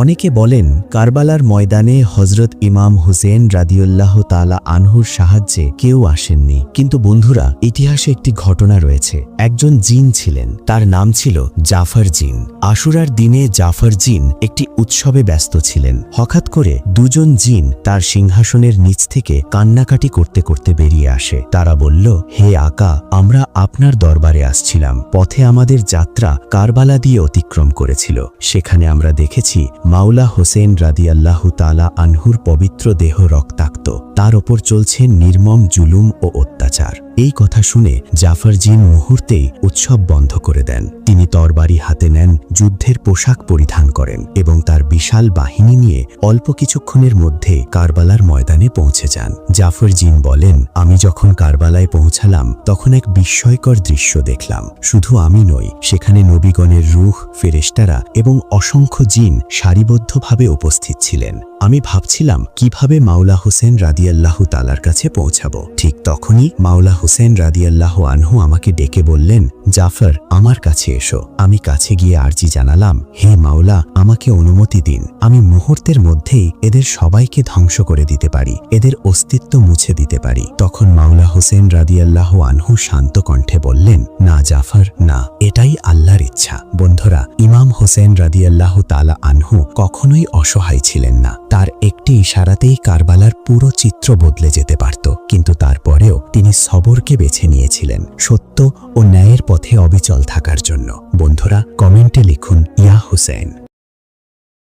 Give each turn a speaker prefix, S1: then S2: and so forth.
S1: অনেকে বলেন কারবালার ময়দানে হজরত ইমাম হুসেন রাদিয়াল্লাহ তাআলা আনহুর সাহায্যে কেউ আসেননি, কিন্তু বন্ধুরা, ইতিহাসে একটি ঘটনা রয়েছে। একজন জিন ছিলেন, তার নাম ছিল জাফর জিন। আশুরার দিনে জাফর জিন একটি উৎসবে ব্যস্ত ছিলেন। হঠাৎ করে দুজন জিন তার সিংহাসনের নিচ থেকে কান্নাকাটি করতে করতে বেরিয়ে আসে। তারা বলল, হে আকা, আমরা আপনার দরবারে আসছিলাম। পথে আমাদের যাত্রা কারবালা দিয়ে অতিক্রম করেছিল। সেখানে আমরা দেখেছি মাওলা হোসেন রাদিয়াল্লাহু তাআলা আনহুর পবিত্র দেহ রক্তাক্ত, তার ওপর চলছে নির্মম জুলুম ও অত্যাচার। এই কথা শুনে জাফর জিন মুহূর্তেই উৎসব বন্ধ করে দেন। তিনি তরবারি হাতে নেন, যুদ্ধের পোশাক পরিধান করেন এবং তার বিশাল বাহিনী নিয়ে অল্প কিছুক্ষণের মধ্যে কারবালার ময়দানে পৌঁছে যান। জাফর জিন বলেন, আমি যখন কারবালায় পৌঁছালাম তখন এক বিস্ময়কর দৃশ্য দেখলাম। শুধু আমি নই, সেখানে নবীগণের রূহ, ফেরেশতারা এবং অসংখ্য জিন সারিবদ্ধভাবে উপস্থিত ছিলেন। আমি ভাবছিলাম কিভাবে মাওলা হোসেন রাদিয়াল্লাহু তাআলার কাছে পৌঁছাবো। ঠিক তখনই মাওলা হোসেন রাদিয়াল্লাহু আনহু আমাকে ডেকে বললেন, জাফর, আমার কাছে এসো। আমি কাছে গিয়ে আরজি জানালাম, হে মাওলা, আমাকে অনুমতি দিন। আমি মুহূর্তের মধ্যেই এদের সবাইকে ধ্বংস করে দিতে পারি, এদের অস্তিত্ব মুছে দিতে পারি। তখন মাওলা হোসেন রাদিয়াল্লাহু আনহু শান্ত কণ্ঠে বললেন, না জাফর, না, এটাই আল্লাহর ইচ্ছা। বন্ধুরা, ইমাম হোসেন রাদিয়াল্লাহু তাআলা আনহু কখনোই অসহায় ছিলেন না। তার একটি ইশারাতেই কারবালার পুরো চিত্র বদলে যেতে পারত, কিন্তু তারপরেও তিনি সবরকে বেছে নিয়েছিলেন, সত্য ও ন্যায়ের পথে অবিচল থাকার জন্য। বন্ধুরা, কমেন্টে লিখুন, ইয়া হুসেন।